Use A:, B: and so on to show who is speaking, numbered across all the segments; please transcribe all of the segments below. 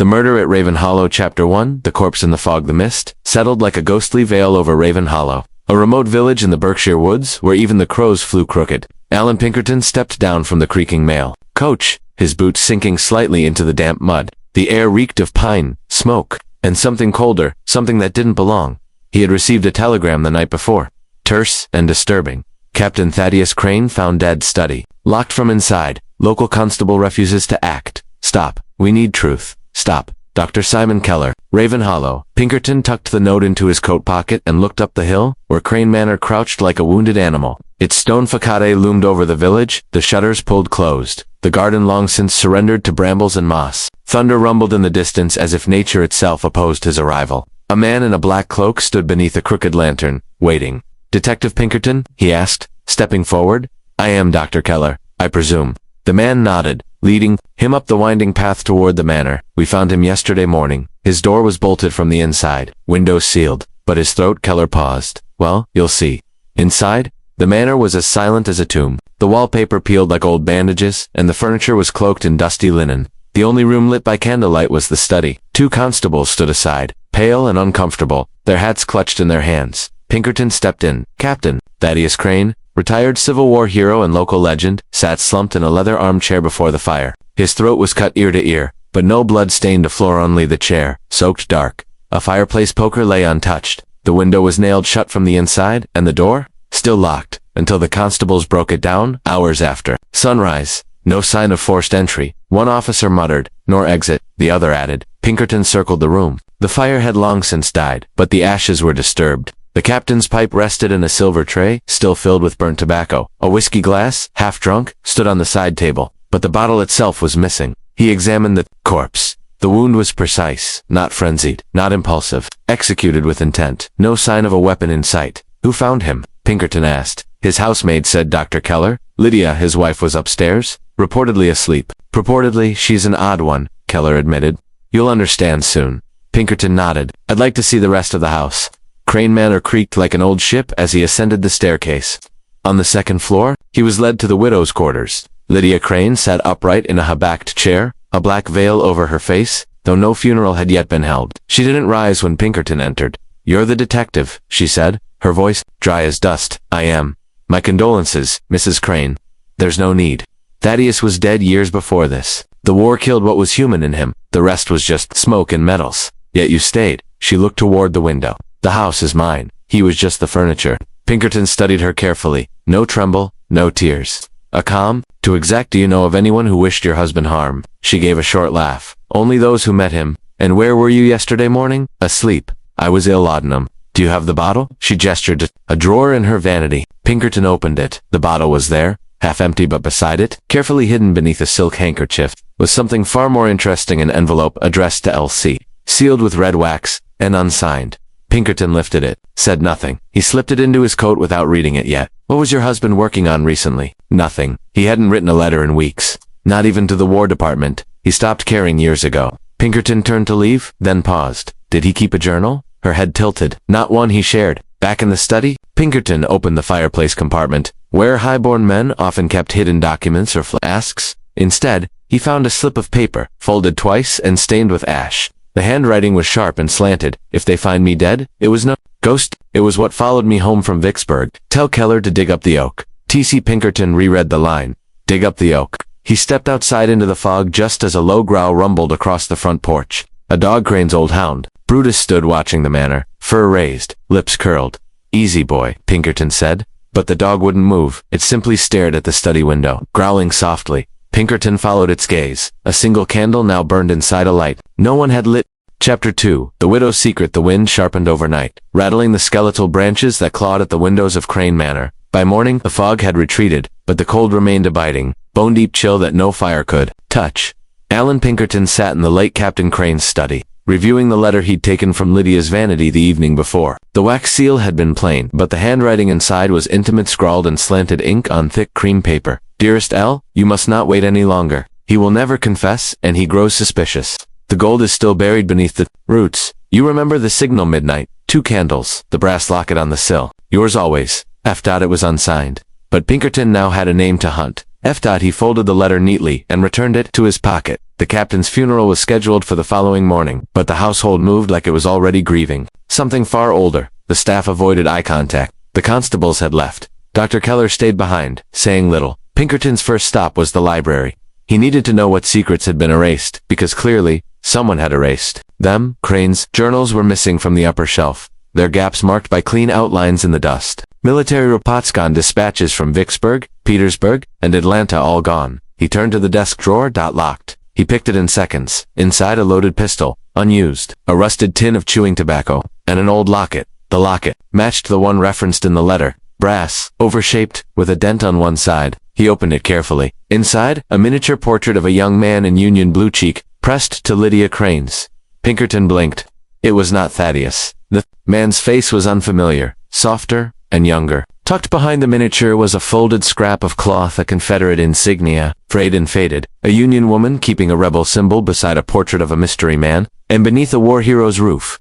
A: The Murder at Raven Hollow Chapter 1, The Corpse in the Fog. The mist settled like a ghostly veil over Raven Hollow, a remote village in the Berkshire woods where even the crows flew crooked. Allan Pinkerton stepped down from the creaking mail coach, his boots sinking slightly into the damp mud. The air reeked of pine, smoke, and something colder, something that didn't belong. He had received a telegram the night before, terse and disturbing. Captain Thaddeus Crane found dead. Study locked from inside. Local constable refuses to act. Stop. We need truth. Stop. Dr. Simon Keller. Raven Hollow. Pinkerton tucked the note into his coat pocket and looked up the hill, where Crane Manor crouched like a wounded animal. Its stone facade loomed over the village, the shutters pulled closed. The garden long since surrendered to brambles and moss. Thunder rumbled in the distance as if nature itself opposed his arrival. A man in a black cloak stood beneath a crooked lantern, waiting. "Detective Pinkerton?" he asked, stepping forward. "I am Dr. Keller, I presume." The man nodded, leading him up the winding path toward the manor. "We found him yesterday morning. His door was bolted from the inside, windows sealed, but his throat." Keller paused. "Well, you'll see." Inside, the manor was as silent as a tomb. The wallpaper peeled like old bandages, and the furniture was cloaked in dusty linen. The only room lit by candlelight was the study. Two constables stood aside, pale and uncomfortable, their hats clutched in their hands. Pinkerton stepped in. Captain Thaddeus Crane, retired Civil War hero and local legend, sat slumped in a leather armchair before the fire. His throat was cut ear to ear, but no blood stained the floor, only the chair, soaked dark. A fireplace poker lay untouched. The window was nailed shut from the inside, and the door, still locked, until the constables broke it down, hours after sunrise. No sign of forced entry. One officer muttered, "Nor exit," the other added. Pinkerton circled the room. The fire had long since died, but the ashes were disturbed. The captain's pipe rested in a silver tray, still filled with burnt tobacco. A whiskey glass, half drunk, stood on the side table, but the bottle itself was missing. He examined the corpse. The wound was precise, not frenzied, not impulsive, executed with intent. No sign of a weapon in sight. "Who found him?" Pinkerton asked. "His housemaid," said Dr. Keller. "Lydia, his wife, was upstairs, reportedly asleep." "Purportedly, she's an odd one," Keller admitted. "You'll understand soon." Pinkerton nodded. "I'd like to see the rest of the house." Crane Manor creaked like an old ship as he ascended the staircase. On the second floor, he was led to the widow's quarters. Lydia Crane sat upright in a high-backed chair, a black veil over her face, though no funeral had yet been held. She didn't rise when Pinkerton entered. "You're the detective," she said, her voice dry as dust. "I am. My condolences, Mrs. Crane." "There's no need. Thaddeus was dead years before this. The war killed what was human in him. The rest was just smoke and metals. Yet you stayed." She looked toward the window. "The house is mine. He was just the furniture." Pinkerton studied her carefully. No tremble, no tears. A calm. "To exact, do you know of anyone who wished your husband harm?" She gave a short laugh. "Only those who met him." "And where were you yesterday morning?" "Asleep. I was ill laudanum." "Do you have the bottle?" She gestured to a drawer in her vanity. Pinkerton opened it. The bottle was there, half empty, but beside it, carefully hidden beneath a silk handkerchief, was something far more interesting, an envelope addressed to L.C., sealed with red wax, and unsigned. Pinkerton lifted it, said nothing. He slipped it into his coat without reading it yet. "What was your husband working on recently?" "Nothing. He hadn't written a letter in weeks. Not even to the War Department. He stopped caring years ago." Pinkerton turned to leave, then paused. "Did he keep a journal?" Her head tilted. "Not one he shared." Back in the study, Pinkerton opened the fireplace compartment, where high-born men often kept hidden documents or flasks. Instead, he found a slip of paper, folded twice and stained with ash. The handwriting was sharp and slanted. "If they find me dead, it was no ghost. It was what followed me home from Vicksburg. Tell Keller to dig up the oak." T.C. Pinkerton reread the line. "Dig up the oak." He stepped outside into the fog just as a low growl rumbled across the front porch. A dog, Crane's old hound, Brutus, stood watching the manor, fur raised, lips curled. "Easy, boy," Pinkerton said. But the dog wouldn't move. It simply stared at the study window, growling softly. Pinkerton followed its gaze. A single candle now burned inside a light no one had lit. Chapter 2. The Widow's Secret. The wind sharpened overnight, rattling the skeletal branches that clawed at the windows of Crane Manor. By morning, the fog had retreated, but the cold remained abiding, bone-deep chill that no fire could touch. Allan Pinkerton sat in the late Captain Crane's study, reviewing the letter he'd taken from Lydia's vanity the evening before. The wax seal had been plain, but the handwriting inside was intimate, scrawled in slanted ink on thick cream paper. "Dearest L, you must not wait any longer. He will never confess, and he grows suspicious. The gold is still buried beneath the roots. You remember the signal midnight, 2 candles, the brass locket on the sill. Yours always, F. It was unsigned. But Pinkerton now had a name to hunt. He folded the letter neatly and returned it to his pocket. The captain's funeral was scheduled for the following morning, but the household moved like it was already grieving. Something far older. The staff avoided eye contact. The constables had left. Dr. Keller stayed behind, saying little. Pinkerton's first stop was the library. He needed to know what secrets had been erased, because clearly, someone had erased them. Crane's journals were missing from the upper shelf, their gaps marked by clean outlines in the dust. Military reports gone, dispatches from Vicksburg, Petersburg, and Atlanta all gone. He turned to the desk drawer, locked. He picked it in seconds. Inside, a loaded pistol, unused, a rusted tin of chewing tobacco, and an old locket. The locket matched the one referenced in the letter. Brass, oval-shaped, with a dent on one side. He opened it carefully. Inside, a miniature portrait of a young man in Union blue cheek, pressed to Lydia Crane's. Pinkerton blinked. It was not Thaddeus. The man's face was unfamiliar, softer, and younger. Tucked behind the miniature was a folded scrap of cloth, a Confederate insignia, frayed and faded, a Union woman keeping a rebel symbol beside a portrait of a mystery man, and beneath a war hero's roof.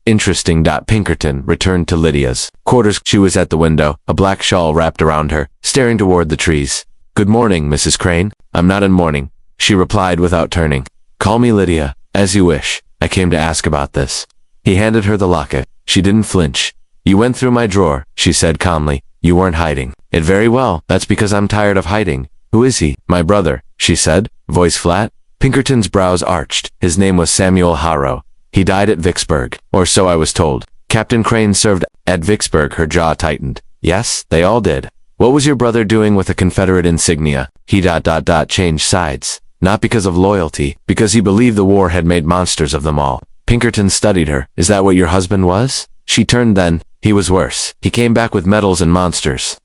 A: Interesting. Pinkerton returned to Lydia's quarters. She was at the window, a black shawl wrapped around her, staring toward the trees. "Good morning, Mrs. Crane." "I'm not in mourning," she replied without turning. "Call me Lydia, as you wish. I came to ask about this." He handed her the locket. She didn't flinch. "You went through my drawer," she said calmly. "You weren't hiding." "It very well. That's because I'm tired of hiding." "Who is he?" "My brother," she said, voice flat. Pinkerton's brows arched. His name was Samuel Harrow. He died at Vicksburg, or so I was told. Captain Crane served at Vicksburg. Her jaw tightened. "Yes, they all did." "What was your brother doing with a Confederate insignia?" He changed sides. Not because of loyalty, because he believed the war had made monsters of them all. Pinkerton studied her. "Is that what your husband was?" She turned then. "He was worse. He came back with medals and monsters."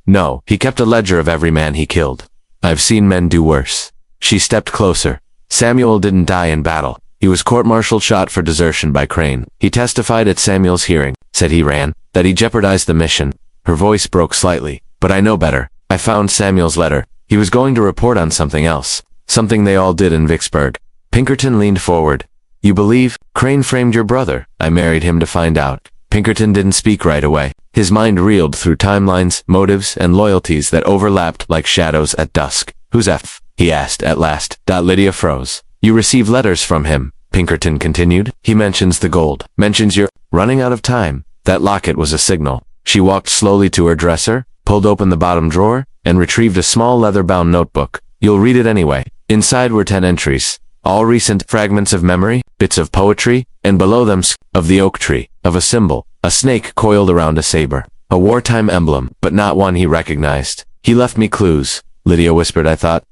A: "No, he kept a ledger of every man he killed. I've seen men do worse." She stepped closer. "Samuel didn't die in battle. He was court-martialed, shot for desertion by Crane. He testified at Samuel's hearing, said he ran, that he jeopardized the mission." Her voice broke slightly. "But I know better. I found Samuel's letter. He was going to report on something else. Something they all did in Vicksburg." Pinkerton leaned forward. "You believe Crane framed your brother?" "I married him to find out." Pinkerton didn't speak right away. His mind reeled through timelines, motives, and loyalties that overlapped like shadows at dusk. "Who's F?" he asked at last. Lydia froze. "You receive letters from him," Pinkerton continued. "He mentions the gold, mentions you're running out of time." That locket was a signal. She walked slowly to her dresser, pulled open the bottom drawer, and retrieved a small leather-bound notebook. "You'll read it anyway." Inside were 10 entries, all recent fragments of memory, bits of poetry, and below them of the oak tree, of a symbol, a snake coiled around a saber, a wartime emblem, but not one he recognized. "He left me clues," Lydia whispered. I thought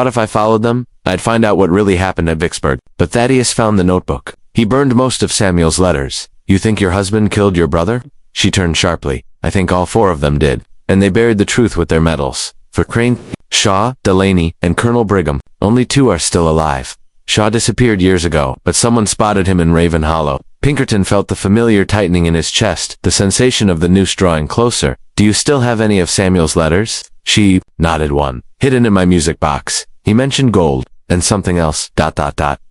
A: if I followed them, I'd find out what really happened at Vicksburg." But Thaddeus found the notebook. He burned most of Samuel's letters. "You think your husband killed your brother?" She turned sharply. "I think all 4 of them did. And they buried the truth with their medals. For Crane, Shaw, Delaney, and Colonel Brigham, only 2 are still alive. Shaw disappeared years ago, but someone spotted him in Raven Hollow." Pinkerton felt the familiar tightening in his chest, the sensation of the noose drawing closer. "Do you still have any of Samuel's letters?" She nodded. "One, hidden in my music box. He mentioned gold, and something else,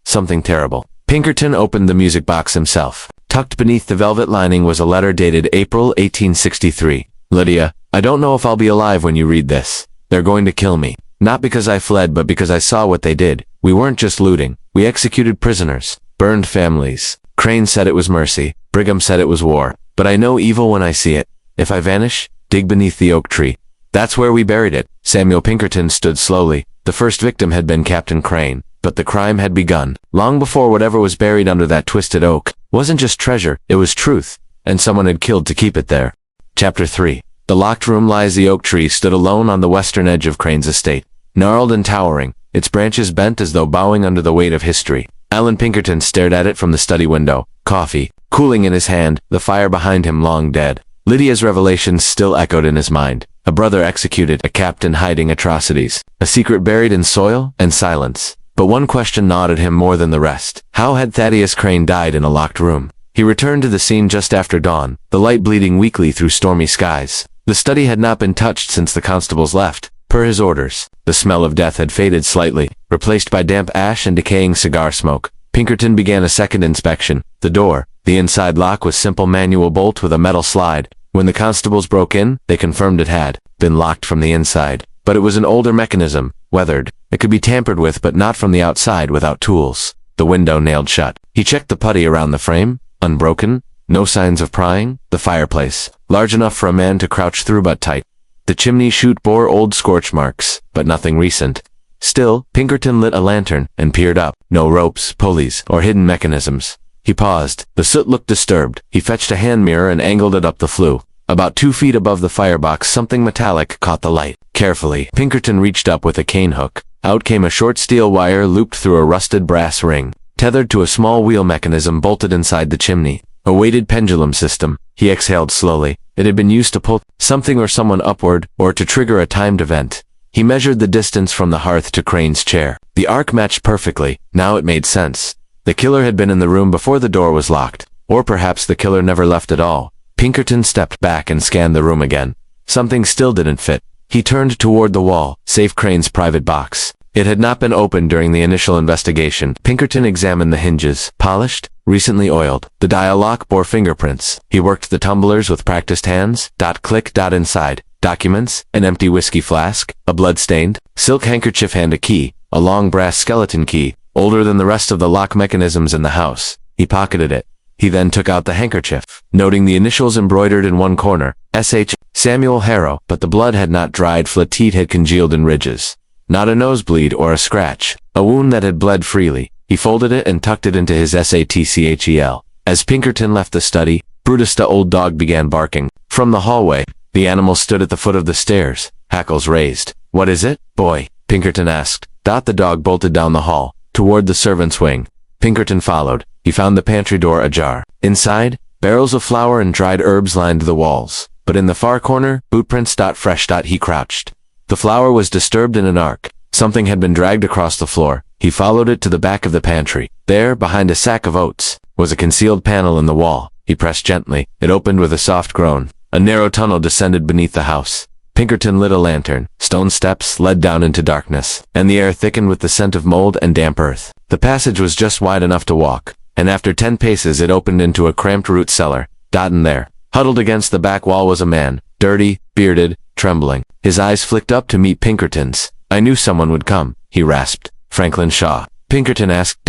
A: something terrible." Pinkerton opened the music box himself. Tucked beneath the velvet lining was a letter dated April 1863. "Lydia, I don't know if I'll be alive when you read this. They're going to kill me. Not because I fled, but because I saw what they did. We weren't just looting. We executed prisoners, burned families. Crane said it was mercy. Brigham said it was war. But I know evil when I see it. If I vanish, dig beneath the oak tree. That's where we buried it." Samuel Pinkerton stood slowly. The first victim had been Captain Crane, but the crime had begun. Long before whatever was buried under that twisted oak wasn't just treasure, it was truth, and someone had killed to keep it there. Chapter 3. The locked room lies. The oak tree stood alone on the western edge of Crane's estate, gnarled and towering, its branches bent as though bowing under the weight of history. Allan Pinkerton stared at it from the study window, coffee cooling in his hand, the fire behind him long dead. Lydia's revelations still echoed in his mind. A brother executed, a captain hiding atrocities, a secret buried in soil and silence. But one question gnawed at him more than the rest. How had Thaddeus Crane died in a locked room? He returned to the scene just after dawn, the light bleeding weakly through stormy skies. The study had not been touched since the constables left, per his orders. The smell of death had faded slightly, replaced by damp ash and decaying cigar smoke. Pinkerton began a second inspection. The door, the inside lock, was simple manual bolt with a metal slide. When the constables broke in, they confirmed it had been locked from the inside. but it was an older mechanism, weathered. It could be tampered with but not from the outside without tools. The window nailed shut. He checked the putty around the frame, unbroken, no signs of prying. The fireplace, large enough for a man to crouch through but tight. The chimney chute bore old scorch marks, but nothing recent. Still, Pinkerton lit a lantern and peered up. No ropes, pulleys, or hidden mechanisms. He paused. The soot looked disturbed. He fetched a hand mirror and angled it up the flue. About 2 feet above the firebox, something metallic caught the light. Carefully, Pinkerton reached up with a cane hook. Out came a short steel wire looped through a rusted brass ring, tethered to a small wheel mechanism bolted inside the chimney. A weighted pendulum system. He exhaled slowly. It had been used to pull something or someone upward, or to trigger a timed event. He measured the distance from the hearth to Crane's chair. The arc matched perfectly. Now it made sense. The killer had been in the room before the door was locked. Or perhaps the killer never left at all. Pinkerton stepped back and scanned the room again. Something still didn't fit. He turned toward the wall, safe Crane's private box. It had not been opened during the initial investigation. Pinkerton examined the hinges. Polished, recently oiled. The dial lock bore fingerprints. He worked the tumblers with practiced hands. Click. Inside. Documents, an empty whiskey flask, a blood-stained silk handkerchief and a key, a long brass skeleton key, older than the rest of the lock mechanisms in the house. He pocketed it. He then took out the handkerchief, noting the initials embroidered in one corner, S.H. Samuel Harrow, but the blood had not dried. Flatteed had congealed in ridges. Not a nosebleed or a scratch, a wound that had bled freely. He folded it and tucked it into his satchel. As Pinkerton left the study, Brutus the old dog began barking. From the hallway, the animal stood at the foot of the stairs, hackles raised. "What is it, boy?" Pinkerton asked. The dog bolted down the hall, toward the servants' wing. Pinkerton followed. He found the pantry door ajar. Inside, barrels of flour and dried herbs lined the walls. But in the far corner, bootprints. Fresh. He crouched. The flour was disturbed in an arc. Something had been dragged across the floor. He followed it to the back of the pantry. There, behind a sack of oats, was a concealed panel in the wall. He pressed gently. It opened with a soft groan. A narrow tunnel descended beneath the house. Pinkerton lit a lantern. Stone steps led down into darkness, and the air thickened with the scent of mold and damp earth. The passage was just wide enough to walk, and after 10 paces it opened into a cramped root cellar. In there, huddled against the back wall, was a man, dirty, bearded, trembling. His eyes flicked up to meet Pinkerton's. "I knew someone would come," he rasped. "Franklin Shaw." Pinkerton asked.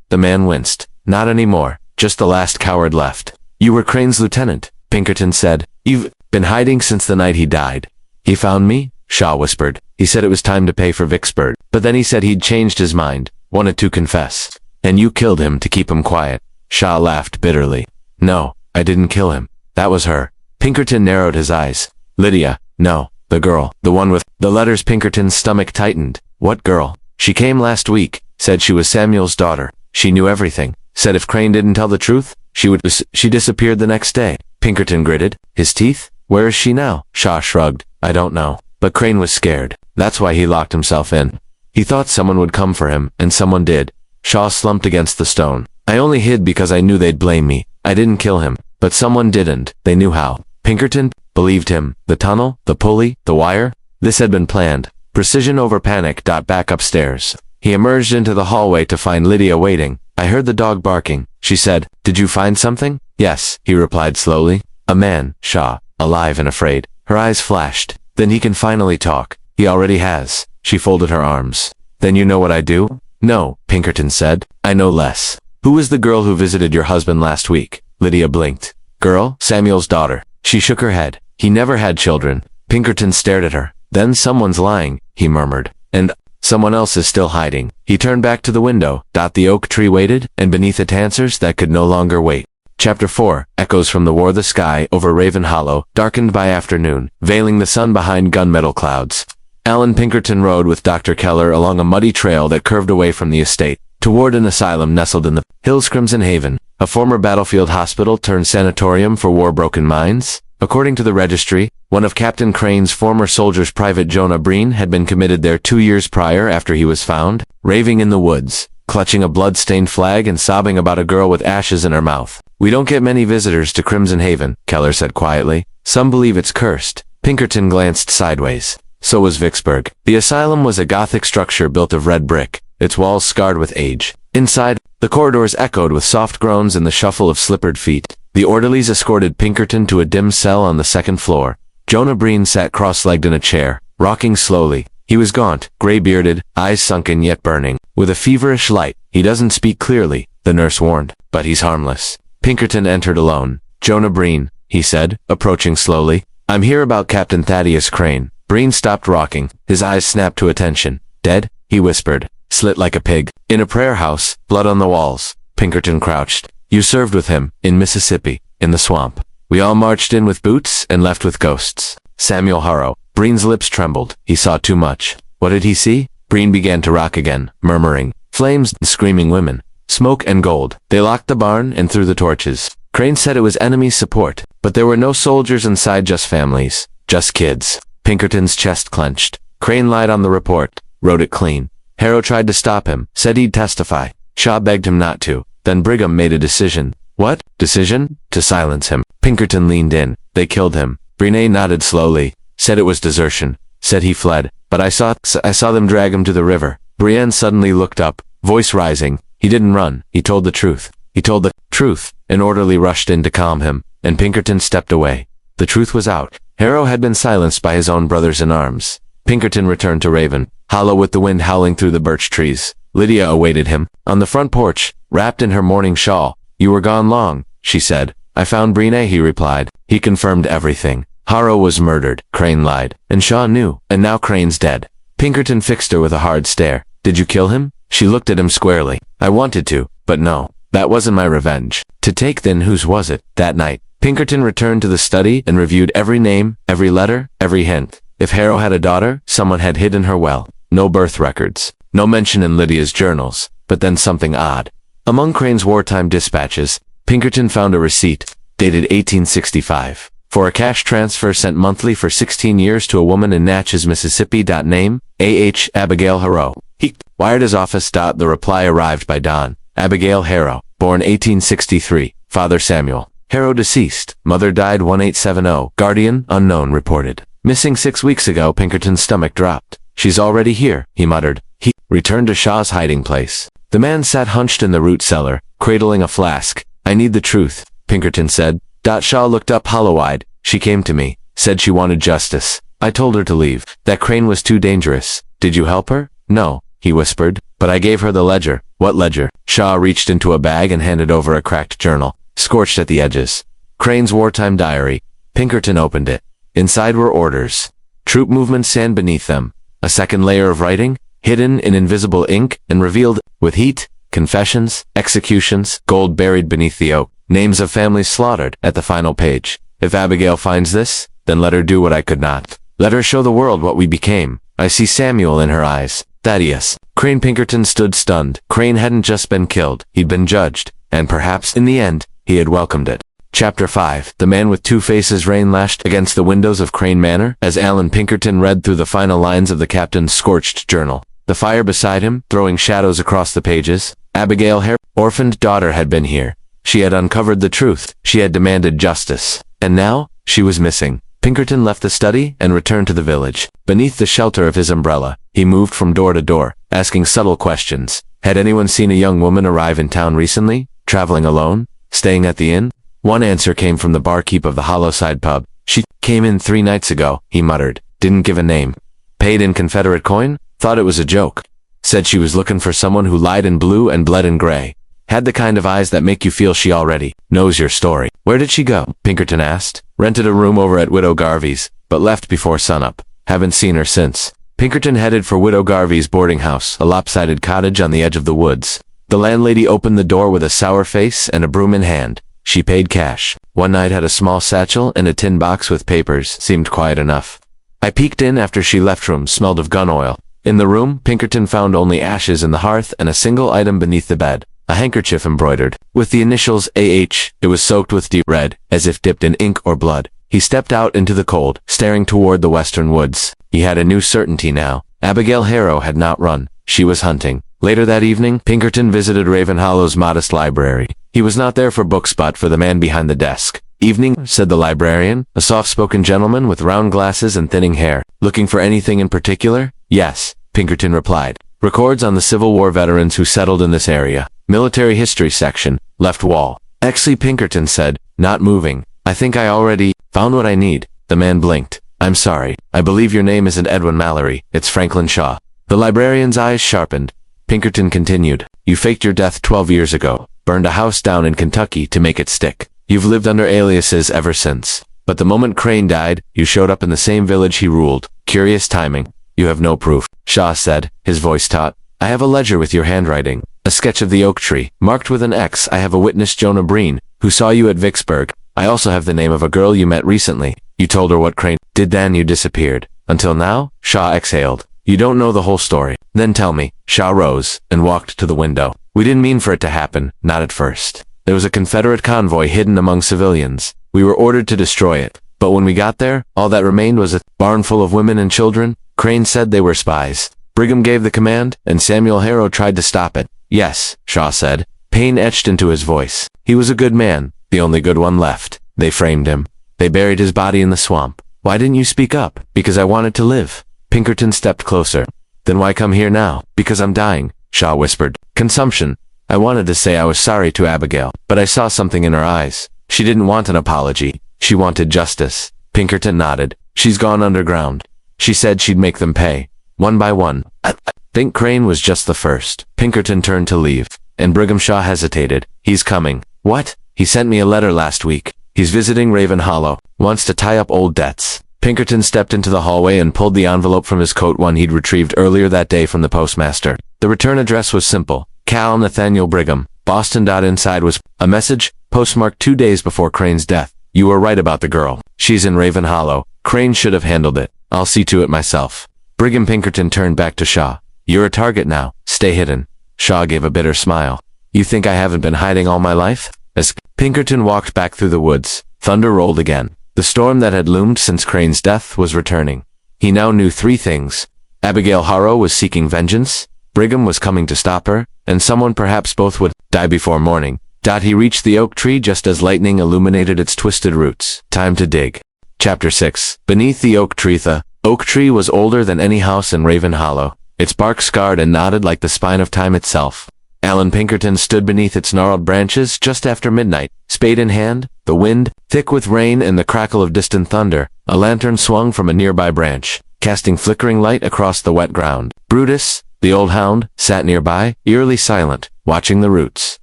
A: The man winced. "Not anymore. Just the last coward left." "You were Crane's lieutenant," Pinkerton said. "You've been hiding since the night he died." "He found me," Shaw whispered. "He said it was time to pay for Vicksburg. But then he said he'd changed his mind, wanted to confess. And you killed him to keep him quiet." Shaw laughed bitterly. "No, I didn't kill him. That was her." Pinkerton narrowed his eyes. "Lydia." "No, the girl. The one with the letters." Pinkerton's stomach tightened. "What girl?" "She came last week. Said she was Samuel's daughter. She knew everything. Said if Crane didn't tell the truth, she disappeared the next day." Pinkerton gritted. His teeth? "Where is she now?" Shaw shrugged. "I don't know. But Crane was scared. That's why he locked himself in. He thought someone would come for him, and someone did." Shaw slumped against the stone. "I only hid because I knew they'd blame me. I didn't kill him. But someone didn't. They knew how." Pinkerton believed him. The tunnel, the pulley, the wire. This had been planned. Precision over panic. Back upstairs. He emerged into the hallway to find Lydia waiting. "I heard the dog barking," she said. "Did you find something?" "Yes," he replied slowly. "A man, Shaw. Alive and afraid." Her eyes flashed. "Then he can finally talk." "He already has." She folded her arms. "Then you know what I do?" "No," Pinkerton said. "I know less." "Who was the girl who visited your husband last week?" Lydia blinked. "Girl?" "Samuel's daughter." She shook her head. "He never had children." Pinkerton stared at her. "Then someone's lying," he murmured. "And someone else is still hiding." He turned back to the window. The oak tree waited, and beneath it answers that could no longer wait. Chapter 4. Echoes from the war. The sky over Raven Hollow, darkened by afternoon, veiling the sun behind gunmetal clouds. Allan Pinkerton rode with Dr. Keller along a muddy trail that curved away from the estate, toward an asylum nestled in the hills. Crimson Haven, a former battlefield hospital turned sanatorium for war-broken minds. According to the registry, one of Captain Crane's former soldiers, Private Jonah Breen, had been committed there 2 years prior after he was found, raving in the woods, clutching a blood-stained flag and sobbing about a girl with ashes in her mouth. "We don't get many visitors to Crimson Haven," Keller said quietly. "Some believe it's cursed." Pinkerton glanced sideways. So was Vicksburg. The asylum was a Gothic structure built of red brick, its walls scarred with age. Inside, the corridors echoed with soft groans and the shuffle of slippered feet. The orderlies escorted Pinkerton to a dim cell on the second floor. Jonah Breen sat cross-legged in a chair, rocking slowly. He was gaunt, gray-bearded, eyes sunken yet burning, with a feverish light. He doesn't speak clearly, the nurse warned, but he's harmless. Pinkerton entered alone. Jonah Breen, he said, approaching slowly. I'm here about Captain Thaddeus Crane. Breen stopped rocking. His eyes snapped to attention. Dead? He whispered. Slit like a pig. In a prayer house, blood on the walls. Pinkerton crouched. You served with him, in Mississippi, in the swamp. We all marched in with boots and left with ghosts. Samuel Harrow. Breen's lips trembled. He saw too much. What did he see? Breen began to rock again, murmuring. Flames and screaming women. Smoke and gold. They locked the barn and threw the torches. Crane said it was enemy support, but there were no soldiers inside, just families. Just kids. Pinkerton's chest clenched. Crane lied on the report. Wrote it clean. Harrow tried to stop him. Said he'd testify. Shaw begged him not to. Then Brigham made a decision. What? Decision? To silence him. Pinkerton leaned in. They killed him. Breen nodded slowly. Said it was desertion. Said he fled. But I saw them drag him to the river. Brienne suddenly looked up, voice rising. He didn't run. He told the truth. He told the truth. An orderly rushed in to calm him, and Pinkerton stepped away. The truth was out. Harrow had been silenced by his own brothers in arms. Pinkerton returned to Raven Hollow with the wind howling through the birch trees. Lydia awaited him, on the front porch, wrapped in her morning shawl. You were gone long, she said. I found Breen, he replied. He confirmed everything. Harrow was murdered, Crane lied, and Shaw knew, and now Crane's dead. Pinkerton fixed her with a hard stare. Did you kill him? She looked at him squarely. I wanted to, but no. That wasn't my revenge. To take then whose was it? That night, Pinkerton returned to the study and reviewed every name, every letter, every hint. If Harrow had a daughter, someone had hidden her well. No birth records. No mention in Lydia's journals. But then something odd. Among Crane's wartime dispatches, Pinkerton found a receipt, dated 1865. For a cash transfer sent monthly for 16 years to a woman in Natchez, Mississippi. Name, A.H. Abigail Harrow. He wired his office. The reply arrived by dawn. Abigail Harrow, born 1863. Father Samuel Harrow deceased. Mother died 1870. Guardian, unknown, reported. Missing 6 weeks ago. Pinkerton's stomach dropped. She's already here, he muttered. He returned to Shaw's hiding place. The man sat hunched in the root cellar, cradling a flask. I need the truth, Pinkerton said. Shaw looked up hollow-eyed. She came to me, said she wanted justice. I told her to leave, that Crane was too dangerous. Did you help her? No, he whispered, but I gave her the ledger. What ledger? Shaw reached into a bag and handed over a cracked journal, scorched at the edges. Crane's wartime diary. Pinkerton opened it. Inside were orders. Troop movements sand beneath them. A second layer of writing, hidden in invisible ink and revealed with heat. Confessions, executions, gold buried beneath the oak. Names of families slaughtered at the final page. If Abigail finds this, then let her do what I could not. Let her show the world what we became. I see Samuel in her eyes. Thaddeus. Crane. Pinkerton stood stunned. Crane hadn't just been killed, he'd been judged, and perhaps, in the end, he had welcomed it. Chapter 5. The Man with Two Faces. Rain lashed against the windows of Crane Manor as Allan Pinkerton read through the final lines of the captain's scorched journal. The fire beside him, throwing shadows across the pages. Abigail Harrow, orphaned daughter, had been here. She had uncovered the truth. She had demanded justice. And now, she was missing. Pinkerton left the study and returned to the village. Beneath the shelter of his umbrella, he moved from door to door, asking subtle questions. Had anyone seen a young woman arrive in town recently? Traveling alone? Staying at the inn? One answer came from the barkeep of the Hollowside pub. She came in 3 nights ago, he muttered. Didn't give a name. Paid in Confederate coin? Thought it was a joke. Said she was looking for someone who lied in blue and bled in gray. Had the kind of eyes that make you feel she already knows your story. Where did she go? Pinkerton asked. Rented a room over at Widow Garvey's, but left before sunup. Haven't seen her since. Pinkerton headed for Widow Garvey's boarding house, a lopsided cottage on the edge of the woods. The landlady opened the door with a sour face and a broom in hand. She paid cash. One night had a small satchel and a tin box with papers. Seemed quiet enough. I peeked in after she left room, smelled of gun oil. In the room, Pinkerton found only ashes in the hearth and a single item beneath the bed. A handkerchief embroidered with the initials A.H. It was soaked with deep red, as if dipped in ink or blood. He stepped out into the cold, staring toward the western woods. He had a new certainty now. Abigail Harrow had not run. She was hunting. Later that evening, Pinkerton visited Raven Hollow's modest library. He was not there for books but for the man behind the desk. Evening, said the librarian, a soft-spoken gentleman with round glasses and thinning hair. Looking for anything in particular? Yes, Pinkerton replied. Records on the Civil War veterans who settled in this area. Military history section, left wall. Exley, Pinkerton said, not moving. I think I already found what I need. The man blinked. I'm sorry. I believe your name isn't Edwin Mallory, it's Franklin Shaw. The librarian's eyes sharpened. Pinkerton continued. You faked your death 12 years ago, burned a house down in Kentucky to make it stick. You've lived under aliases ever since. But the moment Crane died, you showed up in the same village he ruled. Curious timing. You have no proof, Shaw said, his voice taut. I have a ledger with your handwriting. A sketch of the oak tree, marked with an X. I have a witness, Jonah Breen, who saw you at Vicksburg. I also have the name of a girl you met recently. You told her what Crane did, then you disappeared. Until now, Shaw exhaled. You don't know the whole story. Then tell me. Shaw rose and walked to the window. We didn't mean for it to happen, not at first. There was a Confederate convoy hidden among civilians. We were ordered to destroy it. But when we got there, all that remained was a barn full of women and children. Crane said they were spies. Brigham gave the command, and Samuel Harrow tried to stop it. Yes, Shaw said. Pain etched into his voice. He was a good man, the only good one left. They framed him. They buried his body in the swamp. Why didn't you speak up? Because I wanted to live. Pinkerton stepped closer. Then why come here now? Because I'm dying, Shaw whispered. Consumption. I wanted to say I was sorry to Abigail, but I saw something in her eyes. She didn't want an apology. She wanted justice. Pinkerton nodded. She's gone underground. She said she'd make them pay. One by one. I think Crane was just the first. Pinkerton turned to leave, and Brigham Shaw hesitated. He's coming. What? He sent me a letter last week. He's visiting Raven Hollow. Wants to tie up old debts. Pinkerton stepped into the hallway and pulled the envelope from his coat, one he'd retrieved earlier that day from the postmaster. The return address was simple. Cal Nathaniel Brigham, Boston. Inside was a message, postmarked 2 days before Crane's death. You were right about the girl. She's in Raven Hollow. Crane should have handled it. I'll see to it myself. Brigham. Pinkerton turned back to Shaw. You're a target now. Stay hidden. Shaw gave a bitter smile. You think I haven't been hiding all my life? As Pinkerton walked back through the woods, thunder rolled again. The storm that had loomed since Crane's death was returning. He now knew 3 things. Abigail Harrow was seeking vengeance, Brigham was coming to stop her, and someone, perhaps both, would die before morning. He reached the oak tree just as lightning illuminated its twisted roots. Time to dig. Chapter 6. Beneath the oak tree. The oak tree was older than any house in Raven Hollow. Its bark scarred and knotted like the spine of time itself. Allan Pinkerton stood beneath its gnarled branches just after midnight, spade in hand, the wind, thick with rain and the crackle of distant thunder. A lantern swung from a nearby branch, casting flickering light across the wet ground. Brutus, the old hound, sat nearby, eerily silent, watching the roots.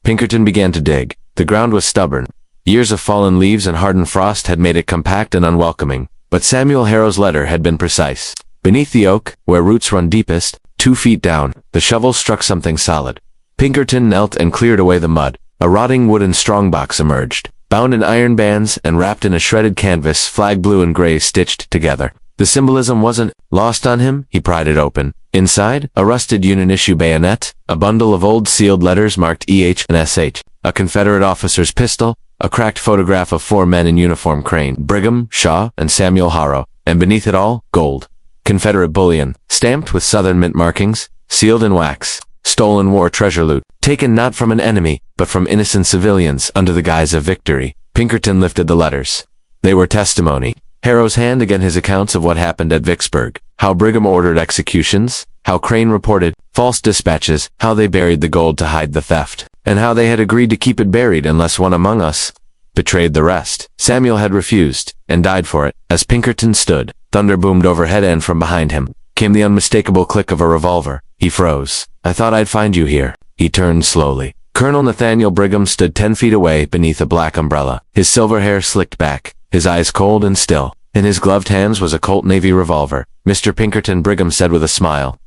A: Pinkerton began to dig. The ground was stubborn. Years of fallen leaves and hardened frost had made it compact and unwelcoming, but Samuel Harrow's letter had been precise. Beneath the oak, where roots run deepest, 2 feet down, the shovel struck something solid. Pinkerton knelt and cleared away the mud. A rotting wooden strongbox emerged, bound in iron bands and wrapped in a shredded canvas, flag blue and gray stitched together. The symbolism wasn't lost on him. He pried it open. Inside, a rusted Union issue bayonet, a bundle of old sealed letters marked EH and SH, a Confederate officer's pistol, a cracked photograph of 4 men in uniform: Crane, Brigham, Shaw, and Samuel Harrow, and beneath it all, gold. Confederate bullion, stamped with Southern mint markings, sealed in wax. Stolen war treasure loot, taken not from an enemy, but from innocent civilians under the guise of victory. Pinkerton lifted the letters. They were testimony. Harrow's hand again, his accounts of what happened at Vicksburg, how Brigham ordered executions, how Crane reported false dispatches, how they buried the gold to hide the theft, and how they had agreed to keep it buried unless one among us betrayed the rest. Samuel had refused, and died for it. As Pinkerton stood, thunder boomed overhead, and from behind him came the unmistakable click of a revolver. He froze. I thought I'd find you here. He turned slowly. Colonel Nathaniel Brigham stood 10 feet away beneath a black umbrella, his silver hair slicked back, his eyes cold and still. In his gloved hands was a Colt Navy revolver. Mr. Pinkerton, Brigham said with a smile.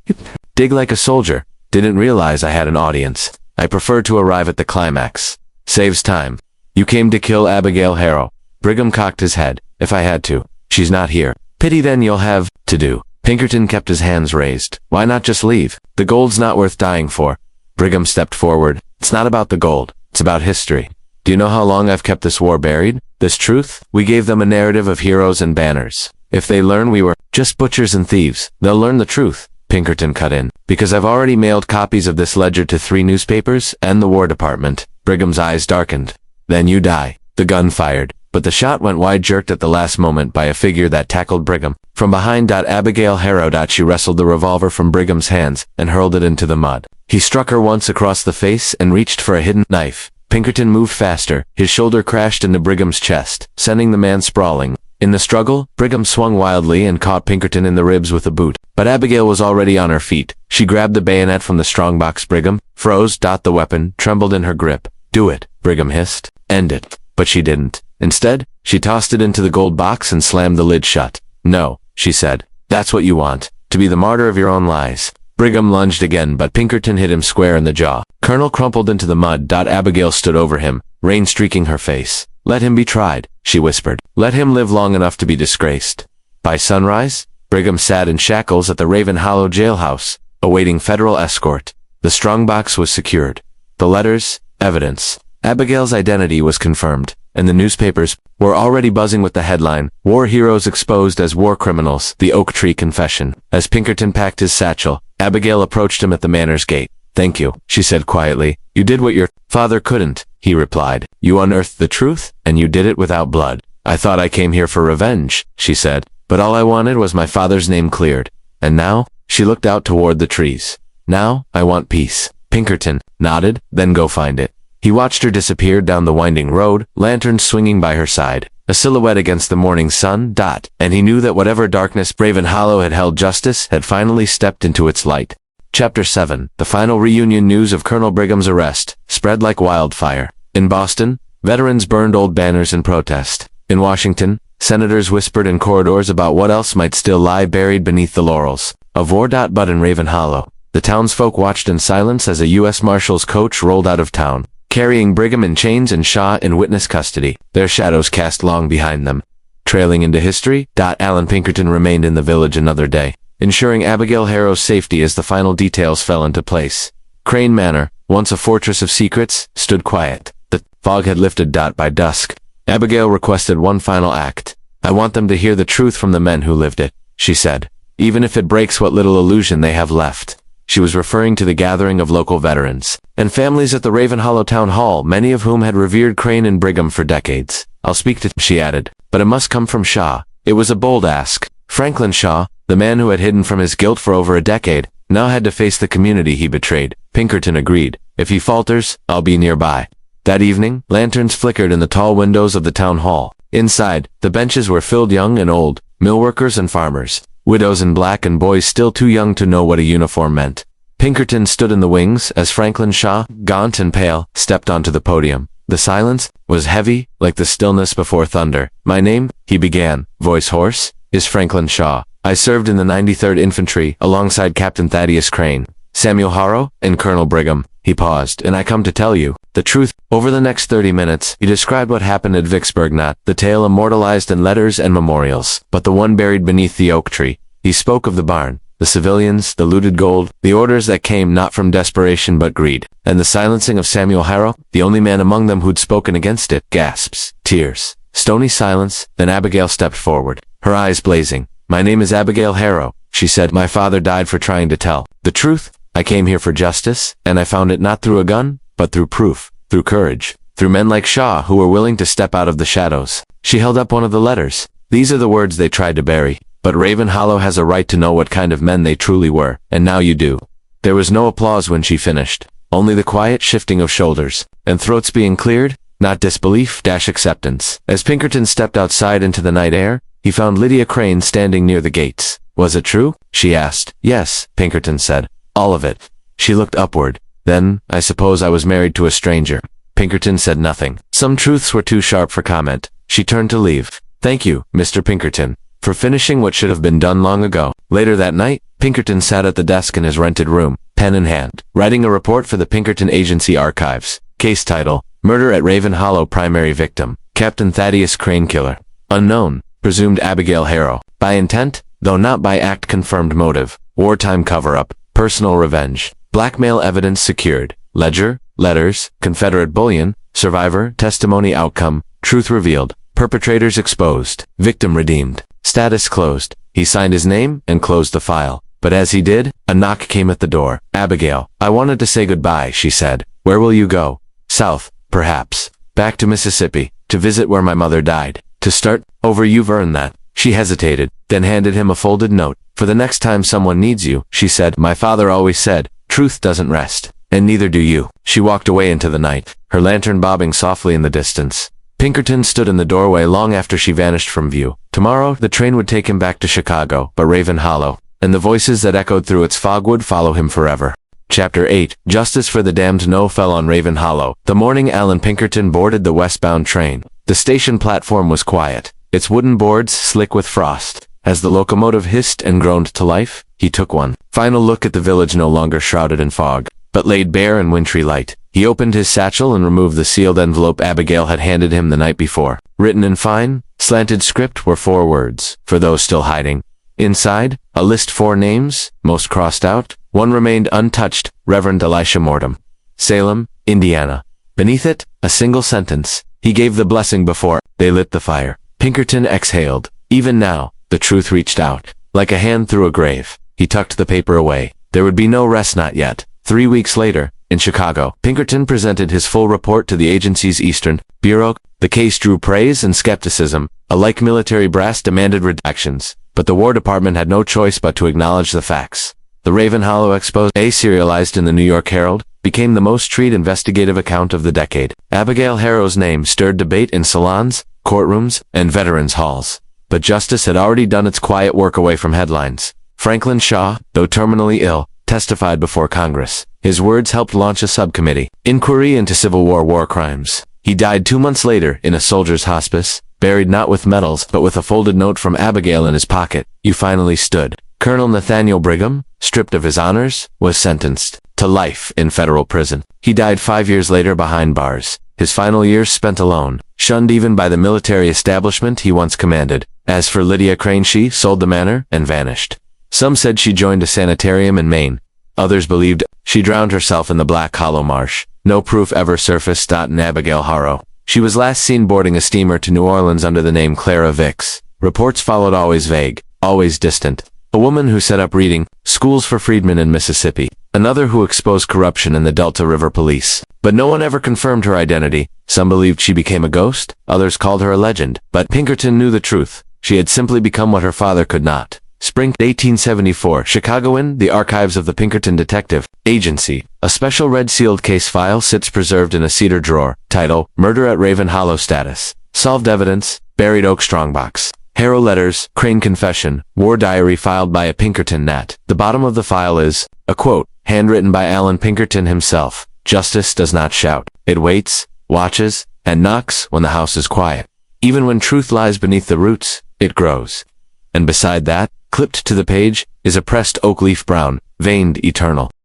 A: Dig like a soldier. Didn't realize I had an audience. I prefer to arrive at the climax. Saves time. You came to kill Abigail Harrow. Brigham cocked his head. If I had to. She's not here. Pity then you'll have to do. Pinkerton kept his hands raised. Why not just leave? The gold's not worth dying for. Brigham stepped forward. It's not about the gold. It's about history. Do you know how long I've kept this war buried? This truth? We gave them a narrative of heroes and banners. If they learn we were just butchers and thieves, they'll learn the truth. Pinkerton cut in. Because I've already mailed copies of this ledger to 3 newspapers and the War Department. Brigham's eyes darkened. Then you die. The gun fired. But the shot went wide, jerked at the last moment by a figure that tackled Brigham. From behind, Abigail Harrow. She wrestled the revolver from Brigham's hands and hurled it into the mud. He struck her once across the face and reached for a hidden knife. Pinkerton moved faster. His shoulder crashed into Brigham's chest, sending the man sprawling. In the struggle, Brigham swung wildly and caught Pinkerton in the ribs with a boot. But Abigail was already on her feet. She grabbed the bayonet from the strongbox. Brigham froze. The weapon trembled in her grip. "Do it," Brigham hissed. "End it." But she didn't. Instead, she tossed it into the gold box and slammed the lid shut. "No," she said. "That's what you want. To be the martyr of your own lies." Brigham lunged again, but Pinkerton hit him square in the jaw. Colonel crumpled into the mud. Abigail stood over him, rain streaking her face. "Let him be tried," she whispered. "Let him live long enough to be disgraced." By sunrise, Brigham sat in shackles at the Raven Hollow jailhouse, awaiting federal escort. The strongbox was secured. The letters, evidence. Abigail's identity was confirmed, and the newspapers were already buzzing with the headline, "War Heroes Exposed as War Criminals, the Oak Tree Confession." As Pinkerton packed his satchel, Abigail approached him at the manor's gate. "Thank you," she said quietly. "You did what your father couldn't," he replied. "You unearthed the truth, and you did it without blood." "I thought I came here for revenge," she said, "but all I wanted was my father's name cleared. And now," she looked out toward the trees, "now I want peace." Pinkerton nodded. "Then go find it." He watched her disappear down the winding road, lanterns swinging by her side, a silhouette against the morning sun. And he knew that whatever darkness Raven Hollow had held, justice had finally stepped into its light. Chapter 7. The final reunion. News of Colonel Brigham's arrest spread like wildfire. In Boston, veterans burned old banners in protest. In Washington, senators whispered in corridors about what else might still lie buried beneath the laurels of war. But in Raven Hollow, the townsfolk watched in silence as a U.S. Marshal's coach rolled out of town, carrying Brigham in chains and Shaw in witness custody, their shadows cast long behind them. Trailing into history, Allan Pinkerton remained in the village another day, ensuring Abigail Harrow's safety as the final details fell into place. Crane Manor, once a fortress of secrets, stood quiet. The fog had lifted. By dusk, Abigail requested one final act. "I want them to hear the truth from the men who lived it," she said, "even if it breaks what little illusion they have left." She was referring to the gathering of local veterans and families at the Raven Hollow Town Hall, many of whom had revered Crane and Brigham for decades. "I'll speak to," she added, "but it must come from Shaw." It was a bold ask. Franklin Shaw, the man who had hidden from his guilt for over a decade, now had to face the community he betrayed. Pinkerton agreed. "If he falters, I'll be nearby." That evening, lanterns flickered in the tall windows of the town hall. Inside, the benches were filled, young and old, millworkers and farmers, widows in black and boys still too young to know what a uniform meant. Pinkerton stood in the wings as Franklin Shaw, gaunt and pale, stepped onto the podium. The silence was heavy, like the stillness before thunder. "My name," he began, voice hoarse, "is Franklin Shaw. I served in the 93rd Infantry alongside Captain Thaddeus Crane, Samuel Harrow, and Colonel Brigham." He paused. "And I come to tell you the truth." Over the next 30 minutes, he described what happened at Vicksburg, not the tale immortalized in letters and memorials, but the one buried beneath the oak tree. He spoke of the barn, the civilians, the looted gold, the orders that came not from desperation but greed, and the silencing of Samuel Harrow, the only man among them who'd spoken against it. Gasps, tears, stony silence. Then Abigail stepped forward, her eyes blazing. "My name is Abigail Harrow," she said. "My father died for trying to tell the truth. I came here for justice, and I found it not through a gun, but through proof, through courage, through men like Shaw who were willing to step out of the shadows." She held up one of the letters. "These are the words they tried to bury. But Raven Hollow has a right to know what kind of men they truly were, and now you do." There was no applause when she finished, only the quiet shifting of shoulders, and throats being cleared, not disbelief, acceptance. As Pinkerton stepped outside into the night air, he found Lydia Crane standing near the gates. "Was it true?" she asked. "Yes," Pinkerton said. "All of it." She looked upward. "Then, I suppose I was married to a stranger." Pinkerton said nothing. Some truths were too sharp for comment. She turned to leave. "Thank you, Mr. Pinkerton, for finishing what should have been done long ago." Later that night, Pinkerton sat at the desk in his rented room, pen in hand, writing a report for the Pinkerton Agency archives. Case title: Murder at Raven Hollow. Primary victim: Captain Thaddeus Crane. Killer: unknown, presumed Abigail Harrow. By intent, though not by act. Confirmed motive: wartime cover-up, personal revenge. Blackmail evidence secured: ledger, letters, Confederate bullion. Survivor testimony. Outcome: truth revealed, perpetrators exposed, victim redeemed. Status closed. He signed his name and closed the file. But as he did, a knock came at the door. "Abigail, I wanted to say goodbye," she said. "Where will you go?" "South, perhaps. Back to Mississippi, to visit where my mother died. To start over. You've earned that." She hesitated, then handed him a folded note. "For the next time someone needs you," she said. "My father always said, truth doesn't rest. And neither do you." She walked away into the night, her lantern bobbing softly in the distance. Pinkerton stood in the doorway long after she vanished from view. Tomorrow, the train would take him back to Chicago, but Raven Hollow, and the voices that echoed through its fog would follow him forever. Chapter 8. Justice for the Damned. No fell on Raven Hollow. The morning Allan Pinkerton boarded the westbound train. The station platform was quiet, its wooden boards slick with frost. As the locomotive hissed and groaned to life, he took one final look at the village no longer shrouded in fog, but laid bare in wintry light. He opened his satchel and removed the sealed envelope Abigail had handed him the night before. Written in fine, slanted script were 4 words, for those still hiding. Inside, a list 4 names, most crossed out. One remained untouched, Reverend Elisha Mortem. Salem, Indiana. Beneath it, a single sentence. He gave the blessing before they lit the fire. Pinkerton exhaled. Even now, the truth reached out. Like a hand through a grave. He tucked the paper away. There would be no rest, not yet. 3 weeks later, in Chicago, Pinkerton presented his full report to the agency's Eastern Bureau. The case drew praise and skepticism. A like military brass demanded redactions, but the War Department had no choice but to acknowledge the facts. The Raven Hollow expose, serialized in the New York Herald, became the most treated investigative account of the decade. Abigail Harrow's name stirred debate in salons, courtrooms, and veterans' halls. But justice had already done its quiet work away from headlines. Franklin Shaw, though terminally ill, testified before Congress. His words helped launch a subcommittee inquiry into Civil War war crimes. He died 2 months later in a soldier's hospice, buried not with medals but with a folded note from Abigail in his pocket. You finally stood. Colonel Nathaniel Brigham, stripped of his honors, was sentenced to life in federal prison. He died 5 years later behind bars. His final years spent alone, shunned even by the military establishment he once commanded. As for Lydia Crane, she sold the manor and vanished. Some said she joined a sanitarium in Maine. Others believed she drowned herself in the Black Hollow Marsh. No proof ever surfaced. In Abigail Harrow, she was last seen boarding a steamer to New Orleans under the name Clara Vicks. Reports followed, always vague, always distant. A woman who set up reading schools for freedmen in Mississippi. Another who exposed corruption in the Delta River Police. But no one ever confirmed her identity. Some believed she became a ghost, others called her a legend. But Pinkerton knew the truth. She had simply become what her father could not. Spring 1874, Chicagoan, the archives of the Pinkerton Detective Agency. A special red-sealed case file sits preserved in a cedar drawer. Title, Murder at Raven Hollow. Status, solved evidence, buried oak strongbox. Harrow letters, Crane confession, war diary filed by a Pinkerton Nat. The bottom of the file is a quote, handwritten by Allan Pinkerton himself. Justice does not shout. It waits, watches, and knocks when the house is quiet. Even when truth lies beneath the roots, it grows. And beside that, clipped to the page, is a pressed oak leaf brown, veined eternal.